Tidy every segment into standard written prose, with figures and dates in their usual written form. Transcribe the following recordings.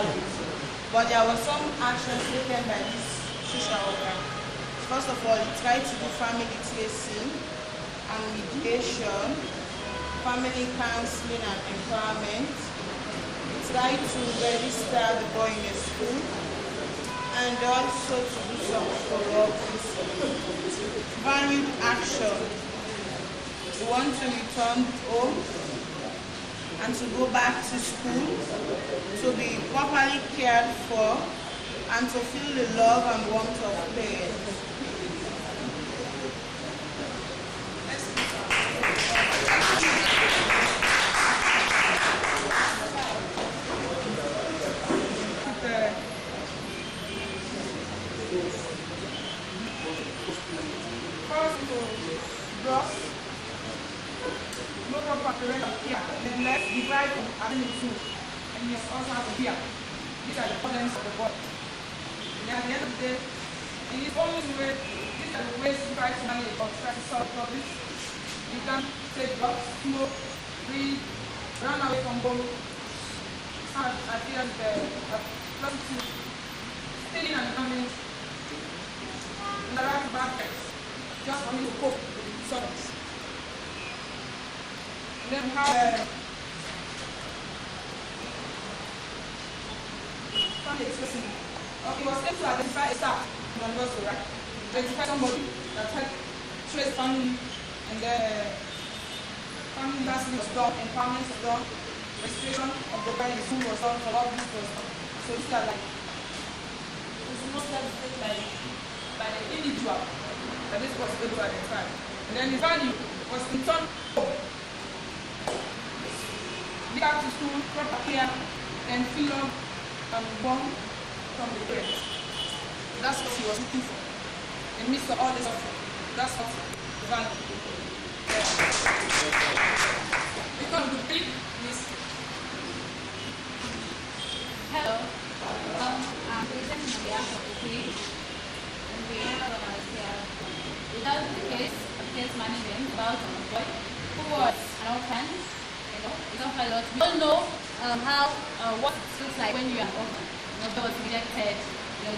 totally. But there were some actions taken by this social worker. First of all, he tried to do family tracing and mediation, family counseling and empowerment. He tried to register the boy in a school and also to do some follow-up varied action. We want to return home and to go back to school, to be properly cared for, and to feel the love and warmth of parents. Let's divide from having it two, and you also have to fear. These are the problems of the body. And at the end of the day, in this only way, these are the ways you try to manage or try to solve problems. You can take drugs, smoke, breathe, run away from home, start at the end of prostitute, stealing and coming, and the right bad guys, just for me to cope with the disorders. And then we have family expressing. Okay, was able to identify a staff and also right. Identify somebody that helped trace family, and the family nursing was done, empowerment was done, registration of the bride school was done, for all this was done. So these are like it's not taken by the individual that this was able to identify. And then the value was in turn home. Get out to school, proper care, and feel love and warm from the parents. That's what he was looking for. In the midst of all this suffering, that's what the value. Because the big is. Hello, I'm presenting on behalf of the team, and we have here. Without the case management about a boy who was an orphan. It's not a lot. We all know how what it feels like when you are orphan. There was rejected.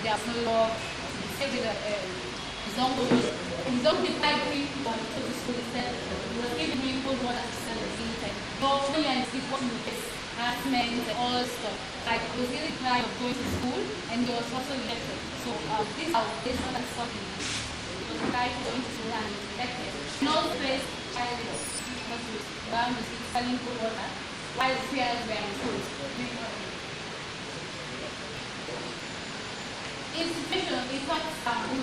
There's no love. You stay with his uncle. His uncle did library to the school instead. He was giving me cold water to sell the seat. But when you're in school, what you face, harassment and all stuff. Like he was really tired of going to school, and he was also rejected. So this is how this other stuff is. He was tired of going to school and rejected. No place, child around the city selling cold water while the parents were in school. His situation is not solved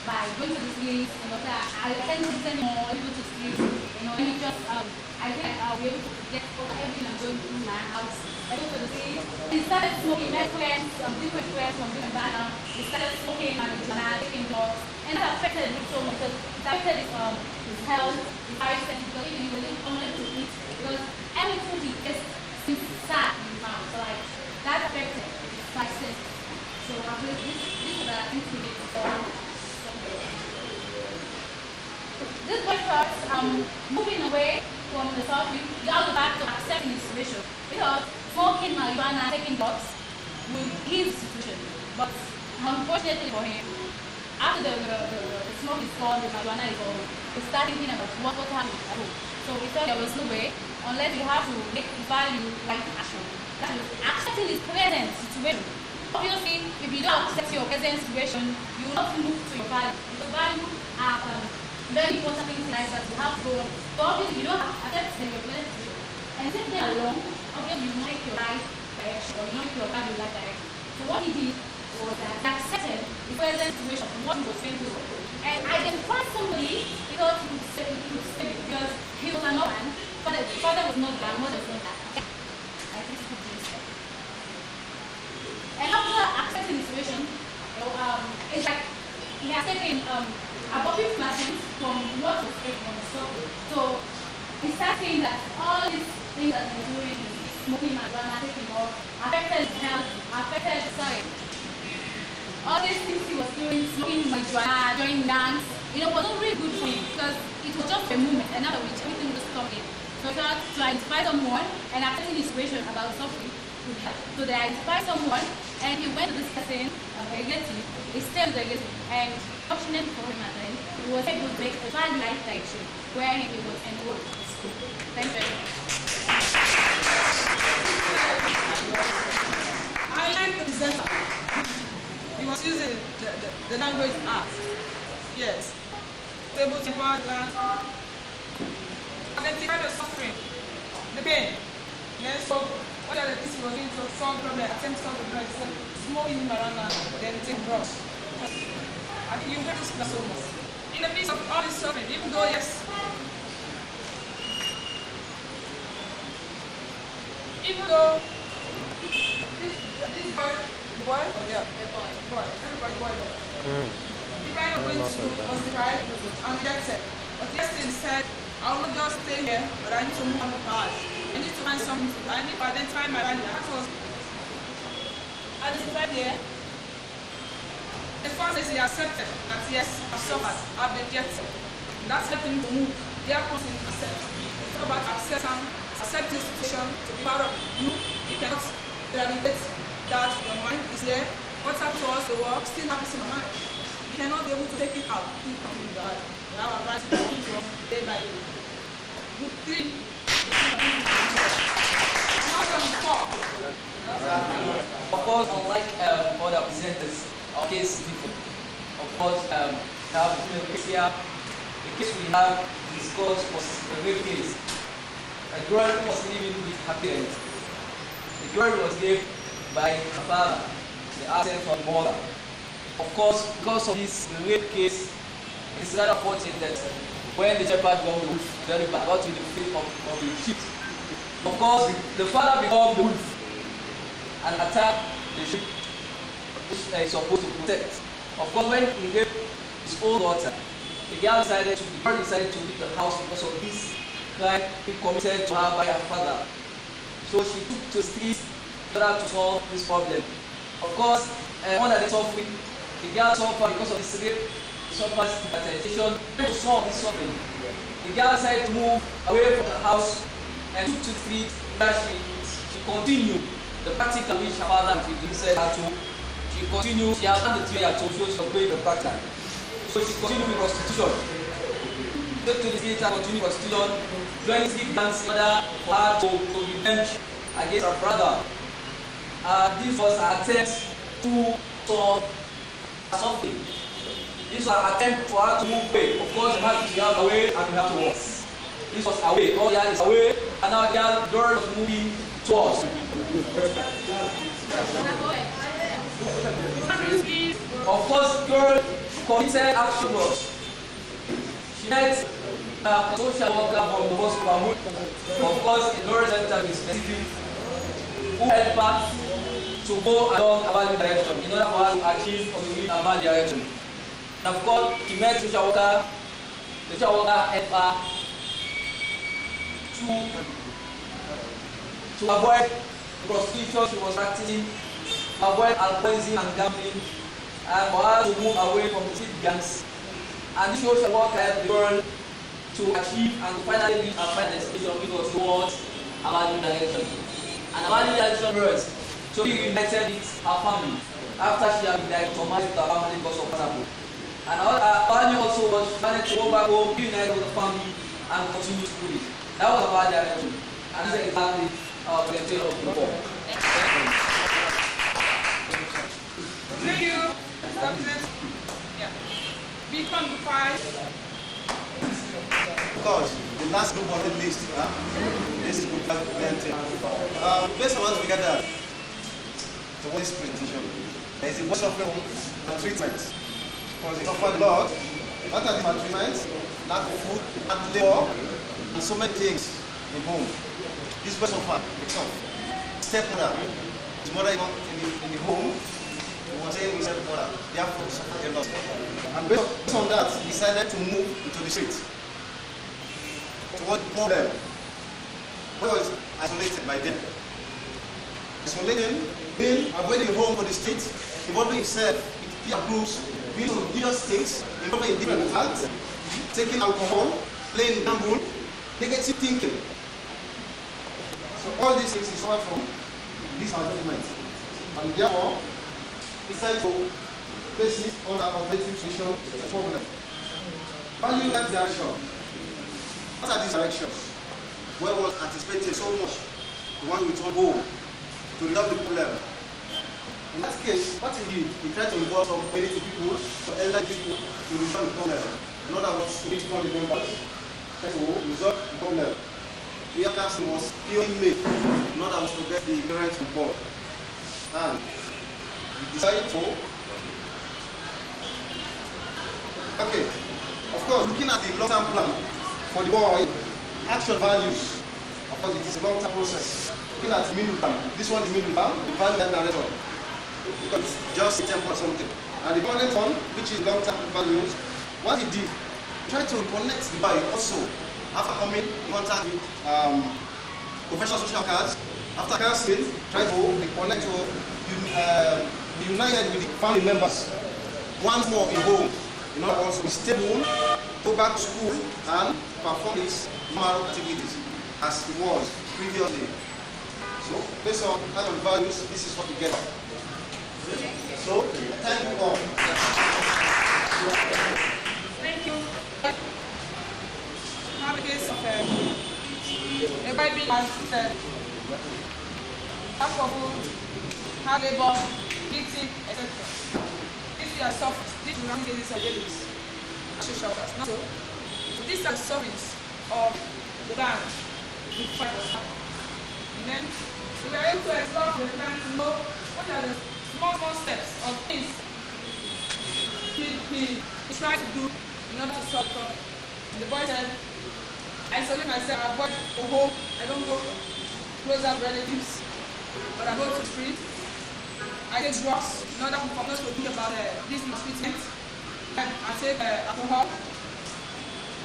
by going to the streets, I can't do this anymore, able to sleep, and you just, I think I'll be able to get over everything I'm going through my house. I go to the streets. He started smoking, met friends, different friends from different backgrounds. He started smoking marijuana, taking drugs, and that affected him so much because it affected his health, his eyesight, because even he wasn't coming to eat, because every food he ate seems sad in his mouth. So like that affected his five senses. So this is what I think we need to solve. This boy starts moving away from the suffering, now back to accepting the situation. Because smoking marijuana, taking drugs will heal the situation. But unfortunately for him, after the smoke is gone, the marijuana is gone, he started thinking about what happened at home. So he thought there was no way unless you have to make value right action. That is accepting his present situation. Obviously, if you don't accept your present situation, you will not move to your value. Because value are very important things in life that you have to go on. But obviously, you don't accept your present situation. And sitting there alone, obviously, you make your life direction or you don't make your value life direction. So what he did was that he accepted the present situation of what he was going through. And identified somebody because he could say because he was an orphan, but the father was not there, mother was not there. I think he could do this. And after accepting the situation, it's like he has taken abortive lessons from what was taken from the struggle. So he started saying that all these things that he's doing, smoking marijuana, taking off, affected his health, affected his sorry. All these things he was doing, smoking marijuana, joining dance, was not really good for him because it was just a moment, and after which everything was stopping. So he had to identify someone and accepting his situation about suffering. So they identified someone, and he went to this person, a relative, he stayed with the relative, and fortunately for him at the end, he was able to make a bad life direction where he was enrolled in school. Thank you very much. I like the presenter. He was using the language art. Yes. Able to identify the suffering, the pain. Then so what are the things he was doing to solve the problem, attempt to solve the problem, so smoking him around and then take brush. I think you heard this class so much. In the midst of all this suffering, even though yes, even though this boy, oh yeah, boy, everybody boy. The guy of going to school was deprived and rejected. But yesterday he said, I will not just stay here, but I need to move on the path. I need to find something. I need to identify my value. That was identified here. The first is he accepted that yes, I've suffered, I've been rejected. That's helping him to move. There comes in acceptance. It's about acceptance, accept this situation to be part of you. You cannot validate that your mind is there. What's up to us, the work still happens in your mind. You cannot be able to take it out. You have a right to do it day by day. Group 3. Of course, unlike other presenters, our case is different. Of course, we have the case here. The case we have discussed was a real case. A girl was living with her parents. The girl was left by her father, the absence from mother. Of course, because of this rape case, it's rather fortunate that when the shepherd got the wolf, very bad, got to the feet of the sheep. Of course, the father became the wolf and attacked the sheep, which is supposed to protect. Of course, when he raped his own daughter, the girl decided to leave the house because of this crime he committed to her by her father. So she took to the streets in order to solve this problem. Of course, under the suffering, the girl suffered because of this rape. Suffers attention to solve this suffering. The girl decided to move away from the house and took to the street where she continued the practical which her father said her to. She continued, she has done the 3 years old, so she was going the practical. So she continued with prostitution. Took to the street and continued prostitution, joined street dance in order for her to revenge against her brother. This was an attempt to solve something. This was an attempt for her to move away. Of course, you have away and you have to walk. This was away. All that is away, and now the girl was moving towards. Of course, the girl committed action was she met a social worker from the hospital. Of course, the girl center is specific who helped her to go along a value direction in order for her to achieve or to reach a value direction. And of course, he met social worker. The social worker helped her to avoid prostitution she was practicing, avoid alcoholism and gambling, and for her to move away from the street gangs. And the social worker helped the girl to achieve and to finally reach her final destination, which was towards a value direction. And a value direction was to be reunited with her family after she had been traumatized with her family because of what. And her family also was managed to go back home, be united with the family, and continue to do it. That was a value direction. And this is exactly our presentation of the report. Thank you. Yeah. Become 5. Of course, the last group on the list, this is group 20. Based on what we gathered, to this presentation, there is a bunch of treatment. Because they suffer a lot, not only maltreatment, lack of food, and labor, and so many things in home. This person suffer itself. Stepmother, his mother in the home, he was saying with stepmother, therefore suffer a lot. And based on that, he decided to move into the street. So what the problem? He was isolated by them. Isolation, being avoiding home for the street, involving himself with peer groups, being on various things, involving in different health, taking alcohol, playing gamble, negative thinking. So all these things is all from These are judgments. And therefore, decide to place it on our objective solution to the problem. Value that direction. What are these directions? Where was anticipated so much? The one with one goal to resolve the problem. In that case, what he did, he tried to involve some community people, some elderly people to resolve the problem. In other words, to reach all the members, try to resolve the problem. The outcome was purely made, in other words, to get the parents involved. And we decided to, okay, of course, looking at the long-term plan for the boy, action values, of course, it is a long-term process. Looking at the middle term, this one is middle term, the value and narrator. Because it's just a temple or something. And the permanent one, which is long-term values, what he did, he tried to connect the boy also. After coming in contact with professional social cards, after counseling, try to connect to be united with the family members. Once more in home, in other words, we stay home, go back to school, and perform these normal activities as it was previously. So, based on kind of values, this is what we get. So, thank you all. Thank you. Have a case of a Bible has alcohol, hard labor, beating, etc. If you are soft, this is one cases of delicts, social workers. Not so. These are sufferings of the band, the fighters. And then we were able to explore the plan to know what are the small steps of things he tried to do in order to solve the problem. The boy said, I isolate myself, I avoid go home, I don't go closer to relatives, but I go to the street. I take drugs in order for not to think about this mistreatment. I take alcohol,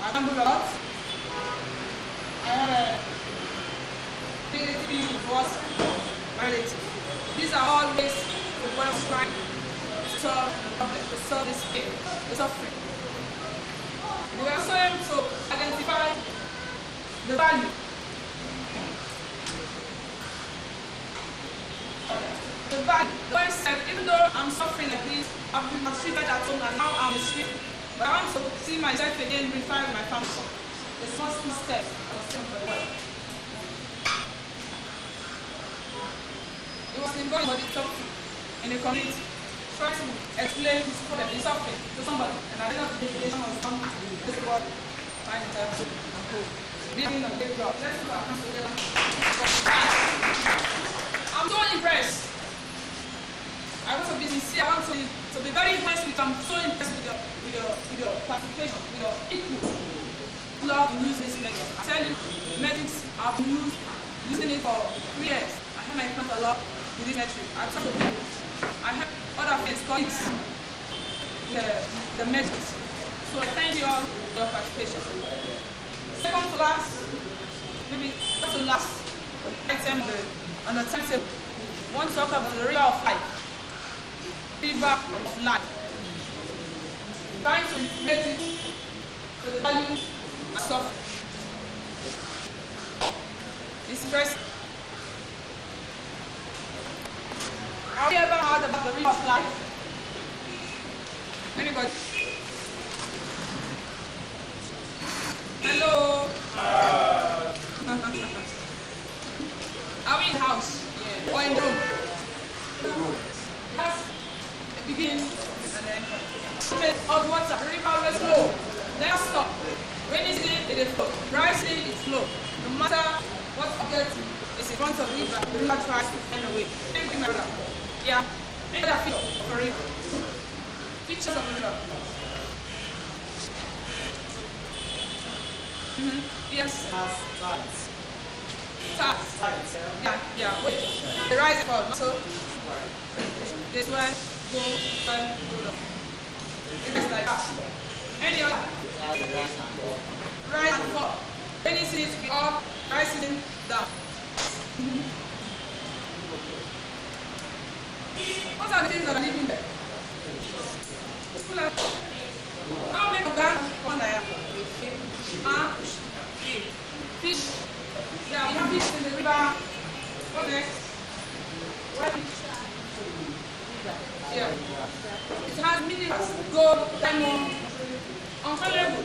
I gamble a lot, I have a negative towards my relatives. These are all ways the boy was trying to solve the problem, to solve this pain, the suffering. We were also able to identify the value. The value. The boy said, even though I'm suffering like this, I've been mistreated at home and now I'm mistreated, but I want to see myself again refined with my family. The small step I was taking for the boy. It was involved in the suffering in the community, trying to explain his problem, his suffering to somebody, and at the end of the day, someone was coming to this boy, find himself and go. Being a big job. Let's do our hands together. I'm so impressed. I want to be sincere. I want to be very impressed with. I'm so impressed with your classification, with your input. Love to use this method. I tell you, methods I've been using it for 3 years. I have my friends a lot with this method. I talk to people. I have other friends, colleagues, the methods. So I thank you all for your participation. Second to last, maybe not the last item on the timetable. I want to talk about the river of life. River of life. Trying to relate it to the value of suffering. It's interesting. Have you ever heard about the river of life? Anybody? Hello. Are we in the house? Yeah. Or in the room? The room. That's the beginning and the end. Of water, the river always flow. Never stop. Rainy season, it is flow. Dry season, it's flow. No matter what object is in front of the river tries to find a way. Thank you, my brother. Yeah. Any other feature of a river? Features of a river. Yes. Tides. Tides. Yeah. Wait. The rise and fall. So this one go and go down. It is like that. Any other? Rise and fall. Any season up, rising down. What are the things that are living there? How many of them on there? Fish. Yeah, we have fish in the river. What next? here. It has minerals, gold, diamond, unfathomable,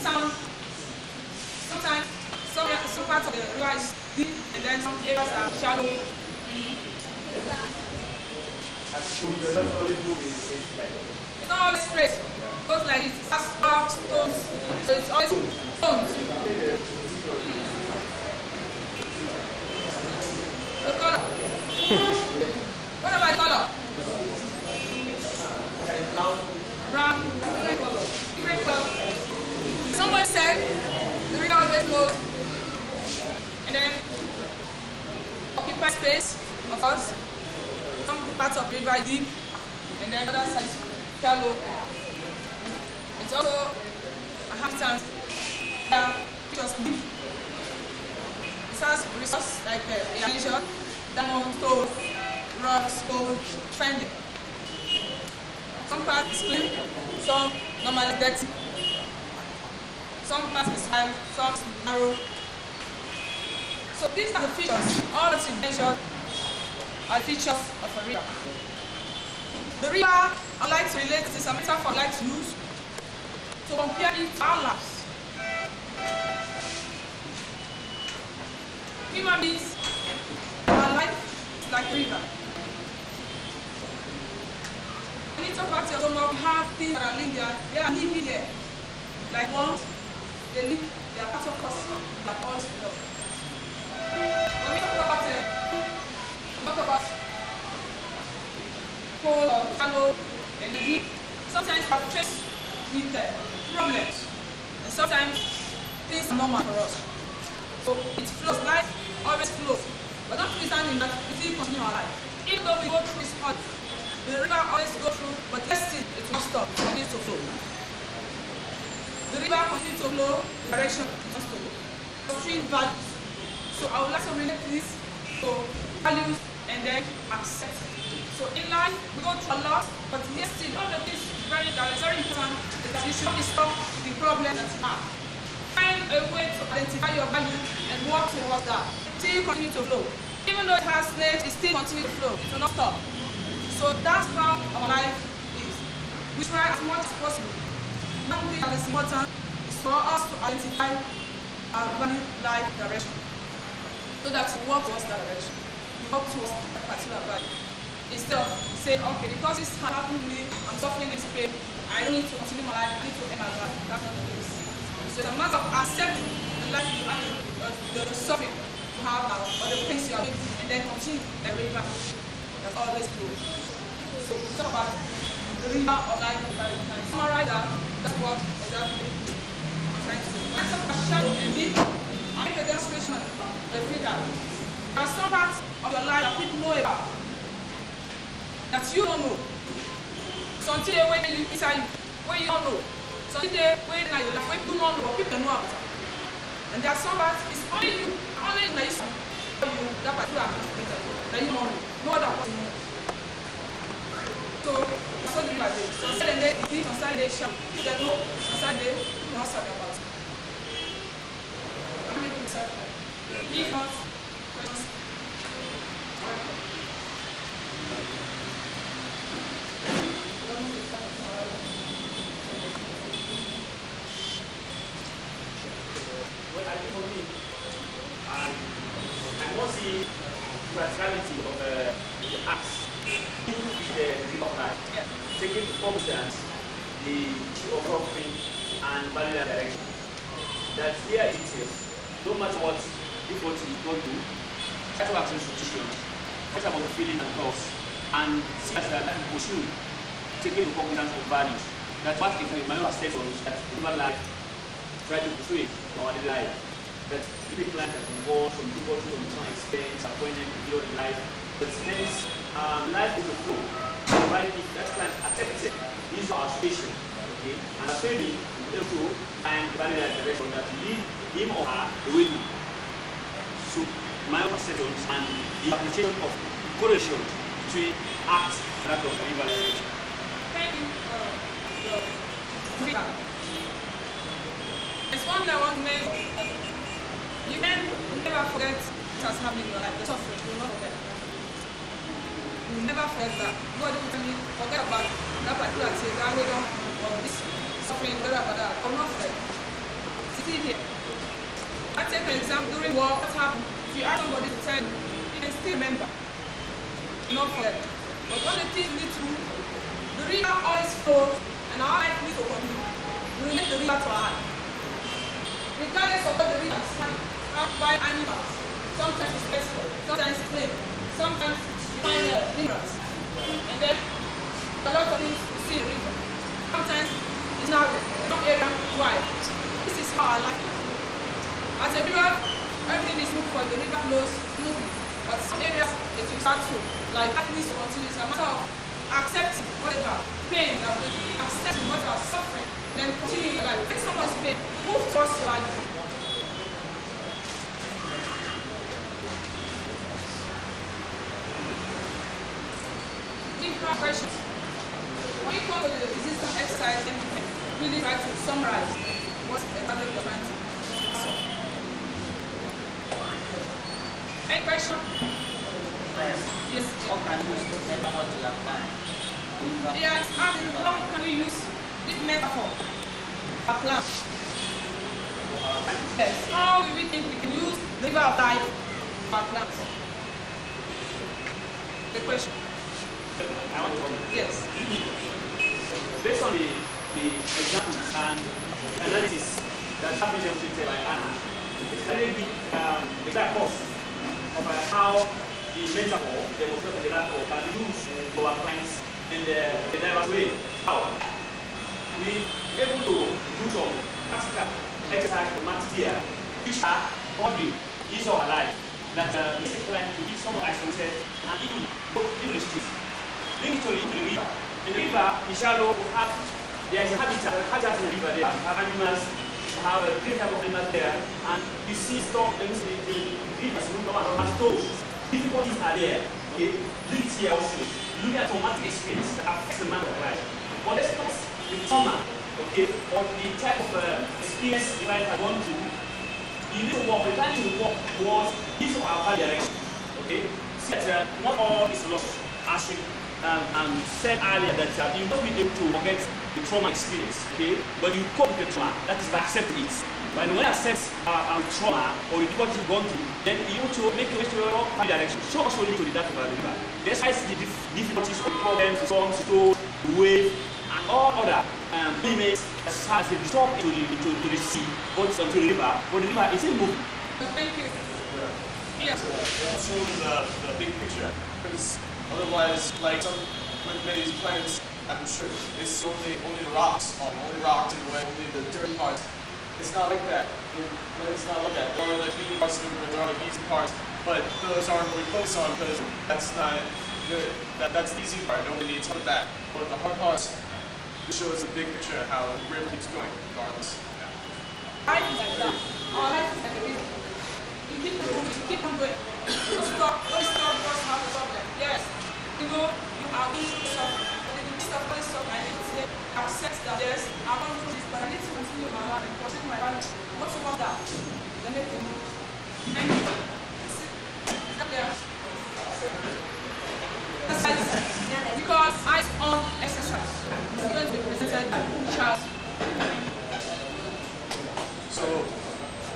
sound. Sometimes some parts of the river is deep and then some areas are shallow. It's not always straight. It goes like this. It has rock, stones. So it's always stones. The color. What about the color? Brown. Different color. Someone said the river always flows and then occupy space, of course. Some parts of the river is deep and then other sides shallow. It's also a habitat that just deep. It has resources like irrigation, diamond, stone, rocks, gold, trending. Some parts is clean, some normally dirty. Some parts is high, some is narrow. So these are the features, all that you mentioned are features of a river. The river, I like to relate this, a metaphor I like to use to compare it to our lives. Human beings, our life is like a river. When you talk about your stomach, we have things that are living there, they are living there. Like worms, they live, they are part of us, they are all love. When we talk about cold or shallow and deep, sometimes we are faced with problems, and sometimes things are normal for us. So it flows, life always flows. But don't understand that we still continue our life. Even though we go through this hard, the river always goes through, but let's see, it will not stop, it continues to flow. The river continues to flow, direction continues to flow. Three values. So I would like to relate this to values and then accept. So in life, we go through a lot, but yes, still, all of this that is very important is that you should not stop the problem that you have. Find a way to identify your value and work towards that. Till you continue to flow. Even though it has snails, it still continues to flow. It will not stop. So that's how our life is. We try as much as possible. One thing that is important is for us to identify our value, life, direction. So that we work towards that direction. We work towards that particular value. Instead of saying, okay, because this happened to me, I'm suffering this pain, I don't need to continue my life, I need to end my life. That's not the case. So it's a matter of accepting the life you have, the suffering you have now, or the pains you are in, and then continue the river that's always flows. So we talk about the river of life. Summarize that, that's what exactly I'm trying to say. When I talk about shadow and deep, I make a demonstration of the Freetown. There are some parts of your life that people know about, that you don't know. So until they wait inside you, where you don't know. So until they wait in your life, where you don't know, but people know about it. And there are some parts, it's only you that you know that particular that you don't know. No other person knows. So that's what the river is. So Saturday, it's deep, on Saturday, sharp. If they know, on Saturday, you don't study about it. I'm making myself. If not, questions. I want to see practicality of the acts in the river of life. Yeah. Taking for instance the issue of offering and value and direction. That here it is, no matter what people go do, try to ask institutions, try about the feeling and thoughts, and see that people should take into cognizance of values. That's what my own state on that human life try to pursue it our daily life. That people like that involved from people to some experience, appointment, beyond life. But since life is a flow, right? If that plan accepted, these are our situation, okay? And a family will also find value and direction that lead him or her the way to. So my own perceptions and the application of correlation between acts and that of evaluation. Thank you. It's one that I want to make. You can never forget what has happened in your life. The suffering, you will not forget. will never forget that. Nobody will tell me, forget about that particular thing, that way down, or this suffering, forget about that. I will not forget. Sitting here. I take an example during war, what happened? If you ask somebody to tell you, you can still remember. Not forget. But all the things we need to do, the river always flows, and our life needs to continue. We need the river to our heart. Regardless of what the river is by animals. Sometimes it's peaceful, sometimes it's clean, sometimes you find minerals. And then a lot of things you see in the river. Sometimes it's narrow, some area wide. This is how I like it. As a river, everything is moving for the river flows smoothly. But some areas it will start to, like that needs to continue. It's a matter of accepting whatever pain that will accepting what you are suffering, then continue your life. Take someone's pain, move towards your life. Questions. When you come to the resistance exercise, then really try to summarize what's exactly you're trying to do. Any question? Yes. How can we use this metaphor to apply? Yeah, how can we use this metaphor to apply? Yes. How do we think we can use the river of life to apply? The question. I want to Yes. based on the examples and analysis that have been demonstrated by Hannah, it's very big exact cost of how the metaphor demonstrated the metaphor can be used for our clients in the diverse way. How? We able to do some practical exercise for math here, which are body is our life that is a client to be somewhat isolated and even in the streets. Linked to the river. In the river, in shallow, there is a habitat in the river there. You have animals, you have a different type of animals there, and you see stuff, the rivers move on and toes. Difficulties are there. Okay, linked here also. Look at traumatic experience that affects the man of life. But let's not the trauma, okay, or the type of experience life has gone through. You need to walk, the time to walk towards this or our direction. Okay, see that not all is lost. As we said earlier that you will not be able to forget the trauma experience, okay? But you cope with the trauma, that is by accepting it. But when you accept trauma or what you've gone through, then you want to make your way to your own direction. So also lead to the depth of the river. Despite the difficulties, the problems, the storms, the wave, and all other limits as they disturb to the sea, but to the river. But the river is still moving. Thank you. Yes. It shows the big picture. Because otherwise, like with many of these planets, I'm sure it's only the rocks, only rocks in the way, only the dirty parts. It's not like that. It's not like that. There are the clean parts of the river, there are the easy parts, but those aren't what we focus on because that's not good. That's the easy part. Nobody needs help with that. But the hard parts, it shows the big picture of how the river keeps going, regardless. Life is like that. Our life is like a river. You keep on moving, you keep on going. Don't stop, just have a problem. Yes. You know, you are doing stuff. But in the midst of all this stuff, I need to say, accept that yes, I'm going through this, but I need to continue my life and pursue my values. What's about that? Then make a move. And stop there. Exercise. Because eyes on exercise. It's going to be presented by Charles. So,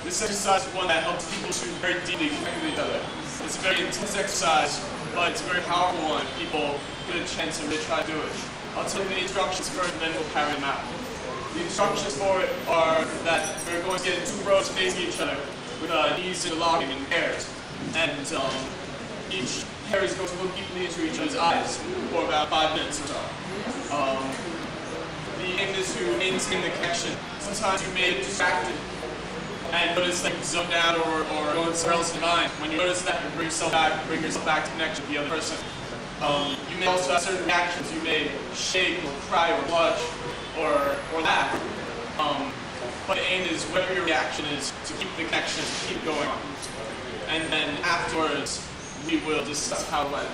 this exercise is one that helps people to very deeply connect with each other. It's a very intense exercise, but it's a very powerful one if people get a chance to really try to do it. I'll tell you the instructions first and then we'll carry them out. The instructions for it are that we're going to get in 2 rows facing each other with knees interlocking in pairs. And each pair is going to look deeply into each other's eyes for about 5 minutes or so. The aim is to maintain the connection. Sometimes you may get distracted and notice that you zone out or go into somewhere else in mind. When you notice that, you bring yourself back to connection with the other person. You may also have certain reactions. You may shake or cry or blush or laugh. But the aim is whatever your reaction is to keep the connection, to keep going on. And then afterwards, we will discuss how it went.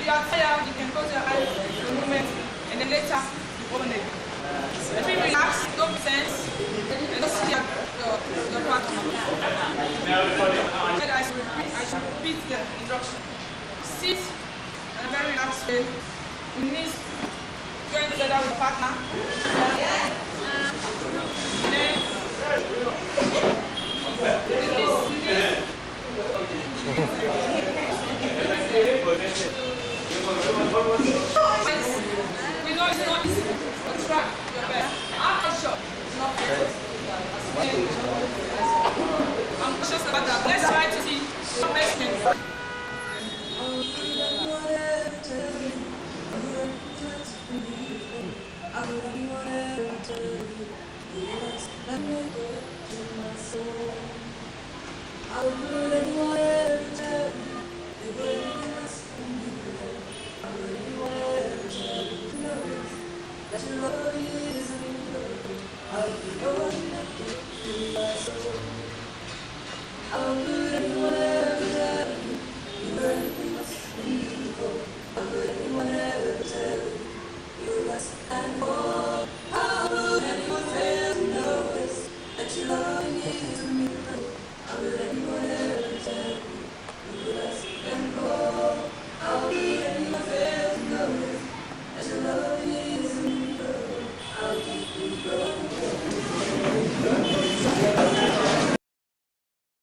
You are tired, you can close your eyes for a moment, and then later you open it. Be relaxed, don't sense, and just see your partner. And I should repeat the instruction. Sit in a very relaxed way. Your knees join together with your partner. Then we know it's not easy, but try your best. I'm not sure it's not perfect. I'm cautious about that. Let's try to see your best thing. I'll